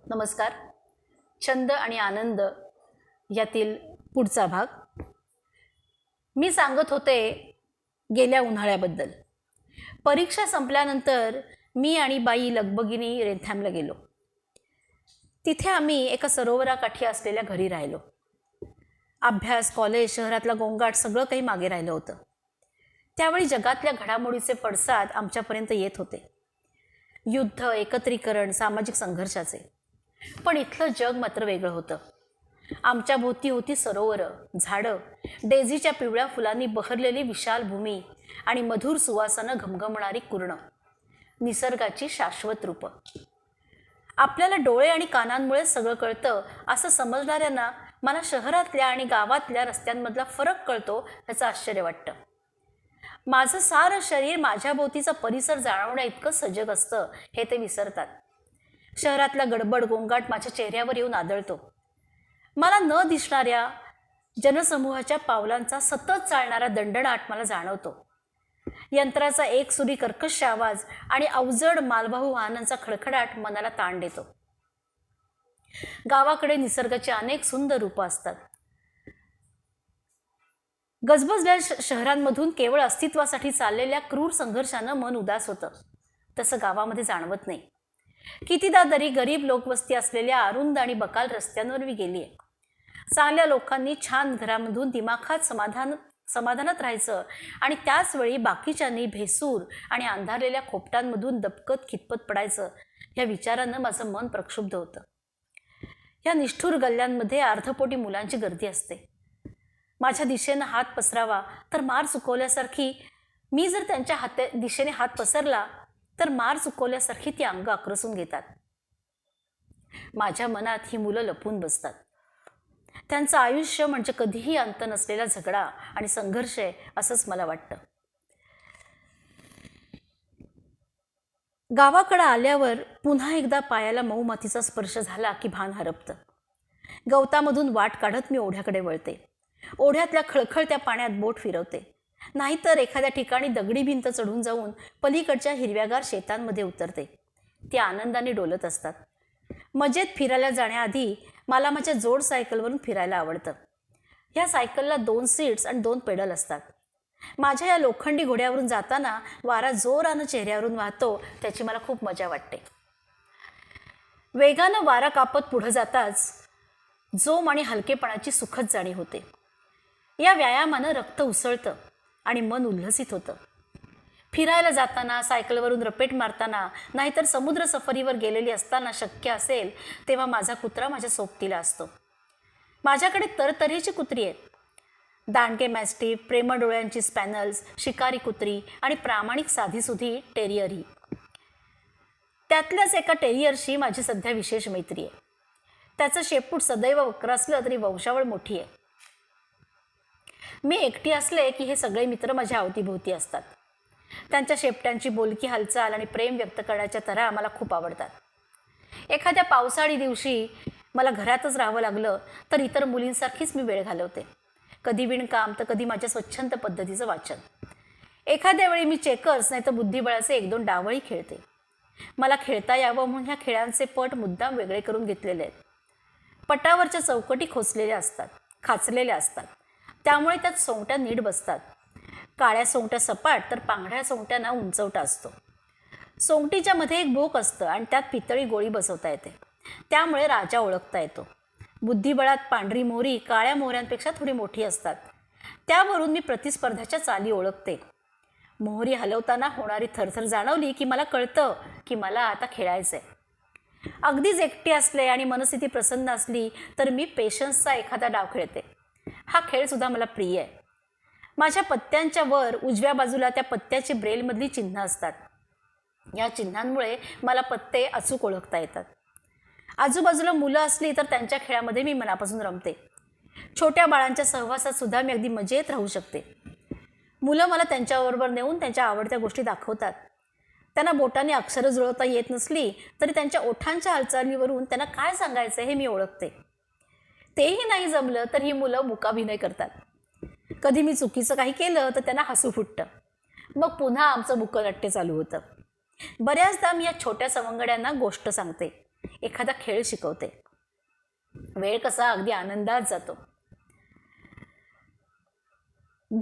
नमस्कार. छंद आणि आनंद यातील पुढचा भाग मी सांगत होते गेल्या उन्हाळ्याबद्दल. परीक्षा संपल्यानंतर मी आणि बाई लगबगीने रेनथॅमला गेलो. तिथे आम्ही एका सरोवराकाठी असलेल्या घरी राहिलो. अभ्यास, कॉलेज, शहरातला गोंगाट सगळं काही मागे राहिलं होतं. त्यावेळी जगातल्या घडामोडीचे पडसाद आमच्यापर्यंत येत होते. युद्ध, एकत्रीकरण, सामाजिक संघर्षाचे. पण इथलं जग मात्र वेगळं होतं. आमच्या भोवती होती सरोवरं, झाडं, डेझीच्या पिवळ्या फुलांनी बहरलेली विशाल भूमी आणि मधुर सुवासानं घमघमणारी कुरणं. निसर्गाची शाश्वत रूपं. आपल्याला डोळे आणि कानांमुळे सगळं कळतं असं समजणाऱ्यांना मला शहरातल्या आणि गावातल्या रस्त्यांमधला फरक कळतो ह्याचं आश्चर्य वाटतं. माझं सारं शरीर माझ्या भोवतीचा परिसर जाणवण्या इतकं सजग असतं हे ते विसरतात. शहरातला गडबड गोंगाट माझ्या चेहऱ्यावर येऊन आदळतो. मला न दिसणाऱ्या जनसमूहाच्या पावलांचा सतत चालणारा दंडनाट मला जाणवतो. यंत्राचा एकसुरी कर्कश आवाज आणि अवजड मालवाहू वाहनांचा खडखडाट मनाला ताण देतो. गावाकडे निसर्गाची अनेक सुंदर रूपं असतात. गजबजल्या शहरांमधून केवळ अस्तित्वासाठी चाललेल्या क्रूर संघर्षानं मन उदास होतं. तसं गावामध्ये जाणवत नाही. कितीदा तरी गरीब लोकवस्ती असलेल्या अरुंद आणि बकाल रस्त्यांवर मी गेली आहे. चांगल्या लोकांनी छान घरामधून दिमाखात समाधानात राहायचं आणि त्याच वेळी बाकीच्यांनी भेसूर आणि अंधारलेल्या खोपटांमधून दबकत खितपत पडायचं या विचारानं माझं मन प्रक्षुब्ध होतं. या निष्ठुर गल्ल्यांमध्ये अर्धपोटी मुलांची गर्दी असते. माझ्या दिशेनं हात पसरावा तर मार चुकवल्यासारखी, मी जर त्यांच्या दिशेने हात पसरला तर मार चुकवल्यासारखी ती अंग आक्रसून घेतात. माझ्या मनात ही मुलं लपून बसतात. त्यांचं आयुष्य म्हणजे कधीही अंत नसलेला झगडा आणि संघर्ष आहे असंच मला वाटतं. गावाकडं आल्यावर पुन्हा एकदा पायाला मऊ मातीचा स्पर्श झाला की भान हरपतं. गवतामधून वाट काढत मी ओढ्याकडे वळते. ओढ्यातल्या खळखळत्या पाण्यात बोट फिरवते. नाहीतर एखाद्या ठिकाणी दगडी भिंत चढून जाऊन पलीकडच्या हिरव्यागार शेतांमध्ये उतरते. ते आनंदाने डोलत असतात. मजेत फिरायला जाण्याआधी मला माझ्या जोड सायकलवरून फिरायला आवडतं. ह्या सायकलला 2 सीट्स आणि 2 पेडल असतात. माझ्या या लोखंडी घोड्यावरून जाताना वारा जोरानं चेहऱ्यावरून वाहतो त्याची मला खूप मजा वाटते. वेगानं वारा कापत पुढं जाताच जोम आणि हलकेपणाची सुखद जाणीव होते. या व्यायामानं रक्त उसळतं आणि मन उल्हसित होतं. फिरायला जाताना, सायकलवरून रपेट मारताना, नाहीतर समुद्र सफरीवर गेलेली असताना शक्य असेल तेव्हा माझा कुत्रा माझ्या सोबतीला असतो. माझ्याकडे तरतऱ्हेची कुत्री आहेत. दांडके मॅस्टिफ, प्रेमळ डोळ्यांची स्पॅनल्स, शिकारी कुत्री आणि प्रामाणिक साधीसुधी टेरियरही. त्यातल्याच एका टेरियरशी माझी सध्या विशेष मैत्री आहे. त्याचं शेपूट सदैव वक्र असलं तरी वंशावळ मोठी आहे. मी एकटी असले की हे सगळे मित्र माझ्या अवतीभोवती असतात. त्यांच्या शेपट्यांची बोलकी हालचाल आणि प्रेम व्यक्त करण्याच्या तऱ्हा मला खूप आवडतात. एखाद्या पावसाळी दिवशी मला घरातच राहावं लागलं तर इतर मुलींसारखीच मी वेळ घालवते. कधी विणकाम तर कधी माझ्या स्वच्छंद पद्धतीचं वाचन. एखाद्या वेळी मी चेकर्स नाही तर बुद्धिबळाचे 1-2 डावही खेळते. मला खेळता यावं म्हणून ह्या खेळांचे पट मुद्दाम वेगळे करून घेतलेले आहेत. पटावरच्या चौकटी खाचलेल्या असतात. त्यामुळे त्यात सोंगट्या नीट बसतात. काळ्या सोंगट्या सपाट तर पांढऱ्या सोंगट्यांना उंचवटा असतो. सोंगटीच्या मध्ये एक भोक असतं आणि त्यात पितळी गोळी बसवता येते. त्यामुळे राजा ओळखता येतो. बुद्धिबळात पांढरी मोहरी काळ्या मोहऱ्यांपेक्षा थोडी मोठी असतात. त्यावरून मी प्रतिस्पर्ध्याच्या चाली ओळखते. मोहरी हलवताना होणारी थरथर जाणवली की मला कळतं की मला आता खेळायचंय. अगदीच एकटी असले आणि मनस्थिती प्रसन्न असली तर मी पेशन्सचा एखादा डाव खेळते. हा खेळ सुद्धा मला प्रिय आहे. माझ्या पत्त्यांच्या वर उजव्या बाजूला त्या पत्त्याची ब्रेलमधली चिन्ह असतात. या चिन्हांमुळे मला पत्ते अचूक ओळखता येतात. आजूबाजूला मुलं असली तर त्यांच्या खेळामध्ये मी मनापासून रमते. छोट्या बाळांच्या सहवासात सुद्धा मी अगदी मजेत राहू शकते. मुलं मला त्यांच्याबरोबर नेऊन त्यांच्या आवडत्या गोष्टी दाखवतात. त्यांना बोटाने अक्षरं जुळवता येत नसली तरी त्यांच्या ओठांच्या हालचालीवरून त्यांना काय सांगायचं हे मी ओळखते. तेही नाही जमलं तर ही मुलं मूकाभिनय करतात. कधी मी चुकीचं काही केलं तर त्यांना हसू फुटतं. मग पुन्हा आमचं मुकनाट्य चालू होतं. बऱ्याचदा मी या छोट्या सवंगड्यांना गोष्ट सांगते. एखादा खेळ शिकवते. वेळ कसा अगदी आनंदात जातो.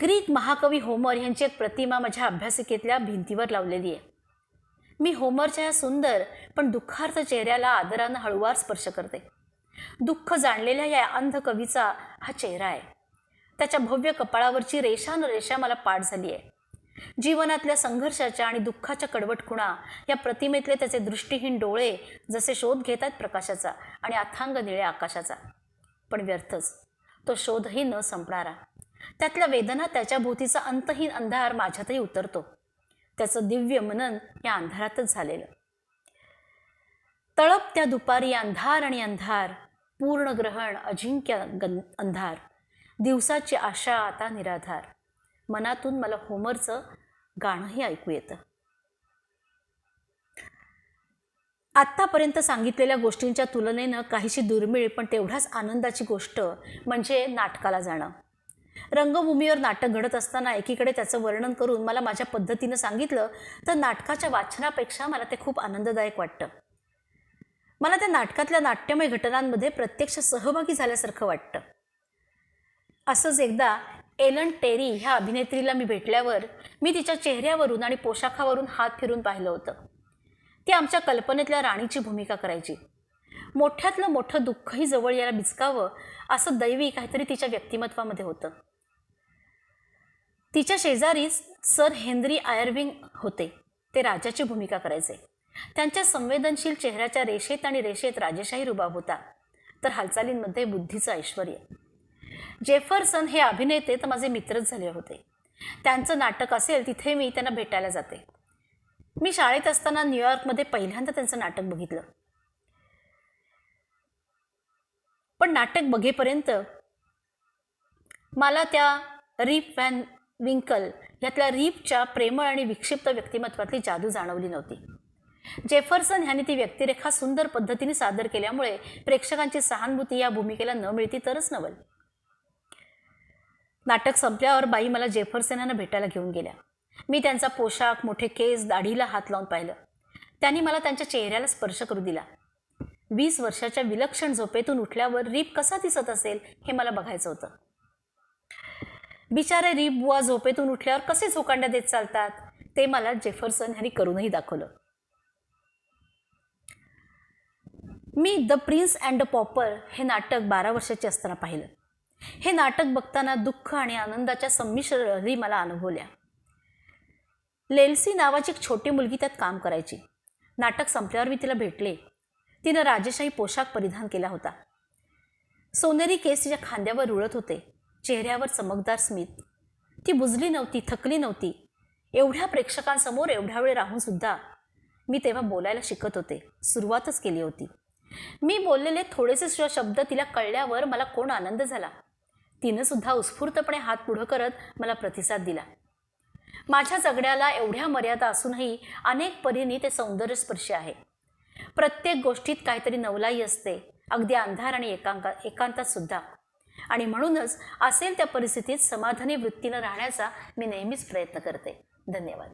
ग्रीक महाकवी होमर यांची एक प्रतिमा माझ्या अभ्यासिकेतल्या भिंतीवर लावलेली आहे. मी होमरच्या या सुंदर पण दुःखार्थ चेहऱ्याला आदरानं हळूवार स्पर्श करते. दुःख जाणलेल्या या अंध कवीचा हा चेहरा आहे. त्याच्या भव्य कपाळावरची रेषानुरेषा मला पाठ झाली आहे. जीवनातल्या संघर्षाच्या आणि दुःखाच्या कडवट खुणा या प्रतिमेतले त्याचे दृष्टीहीन डोळे जसे शोध घेत आहेत प्रकाशाचा आणि अथांग निळ्या आकाशाचा. पण व्यर्थच, तो शोधही न संपणारा. त्यातल्या वेदना, त्याच्या भोवतीचा अंतहीन अंधार माझ्यातही उतरतो. त्याचं दिव्य मनन या अंधारातच झालेलं. तळपत्या दुपारी अंधार आणि अंधार, पूर्ण ग्रहण अजिंक्य अंधार, दिवसाची आशा आता निराधार. मनातून मला होमरचं गाणंही ऐकू येतं. आत्तापर्यंत सांगितलेल्या गोष्टींच्या तुलनेनं काहीशी दुर्मिळ पण तेवढाच आनंदाची गोष्ट म्हणजे नाटकाला जाणं. रंगभूमीवर नाटक घडत असताना एकीकडे त्याचं वर्णन करून मला माझ्या पद्धतीनं सांगितलं तर नाटकाच्या वाचनापेक्षा मला ते खूप आनंददायक वाटतं. मला त्या नाटकातल्या नाट्यमय घटनांमध्ये प्रत्यक्ष सहभागी झाल्यासारखं वाटतं. असंच एकदा एलन टेरी ह्या अभिनेत्रीला मी भेटल्यावर मी तिच्या चेहऱ्यावरून आणि पोशाखावरून हात फिरून पाहिलं होतं. ती आमच्या कल्पनेतल्या राणीची भूमिका करायची. मोठ्यातलं मोठं दुःखही जवळ यायला बिचकावं असं दैवी काहीतरी तिच्या व्यक्तिमत्वामध्ये होतं. तिच्या शेजारीच सर हेनरी आयर्विंग होते. ते राजाची भूमिका करायचे. त्यांच्या संवेदनशील चेहऱ्याच्या रेषेत आणि रेषेत राजेशाही रुबाब होता, तर हालचालींमध्ये बुद्धीचं ऐश्वर्य. जेफरसन हे अभिनेते तर माझे मित्रच झाले होते. त्यांचं नाटक असेल तिथे मी त्यांना भेटायला जाते. मी शाळेत असताना न्यूयॉर्कमध्ये पहिल्यांदा त्यांचं नाटक बघितलं. पण नाटक बघेपर्यंत मला त्या रीप व्हॅन विंकल यातल्या रीपच्या प्रेमळ आणि विक्षिप्त व्यक्तिमत्वातली जादू जाणवली नव्हती. जेफरसन ह्यांनी ती व्यक्तिरेखा सुंदर पद्धतीने सादर केल्यामुळे प्रेक्षकांची सहानुभूती या भूमिकेला न मिळती तरच नवल. नाटक संपल्यावर बाई मला जेफरसनांना भेटायला घेऊन गेल्या. मी त्यांचा पोशाख, मोठे केस, दाढीला हात लावून पाहिलं. त्यांनी मला त्यांच्या चेहऱ्याला स्पर्श करू दिला. 20 वर्षाच्या विलक्षण झोपेतून उठल्यावर रीप कसा दिसत असेल हे मला बघायचं होतं. बिचारे रीप बुवा झोपेतून उठल्यावर कसे झोकांड्या देत चालतात ते मला जेफरसन यांनी करूनही दाखवलं. मी the prince and the pauper हे नाटक 12 वर्षाची असताना पाहिलं. हे नाटक बघताना दुःख आणि आनंदाच्या संमिश्र लहरी मला अनुभवल्या. लेल्सी नावाची एक छोटी मुलगी त्यात काम करायची. नाटक संपल्यावर मी तिला भेटले. तिनं राजेशाही पोशाख परिधान केला होता. सोनेरी केस तिच्या खांद्यावर रुळत होते. चेहऱ्यावर चमकदार स्मित. ती बुजली नव्हती, थकली नव्हती. एवढ्या प्रेक्षकांसमोर एवढ्या वेळ राहून सुद्धा मी तेव्हा बोलायला शिकत होते. सुरुवातच केली होती. मी बोललेले थोडेसे शब्द तिला कळल्यावर मला कोण आनंद झाला. तिनं सुद्धा उत्स्फूर्तपणे हात पुढं करत मला प्रतिसाद दिला. माझ्या जगण्याला एवढ्या मर्यादा असूनही अनेक परीने ते सौंदर्यस्पर्शी आहे. प्रत्येक गोष्टीत काहीतरी नवलाई असते, अगदी अंधार आणि एकांतात सुद्धा. आणि म्हणूनच असेल त्या परिस्थितीत समाधानी वृत्तीनं राहण्याचा मी नेहमीच प्रयत्न करते. धन्यवाद.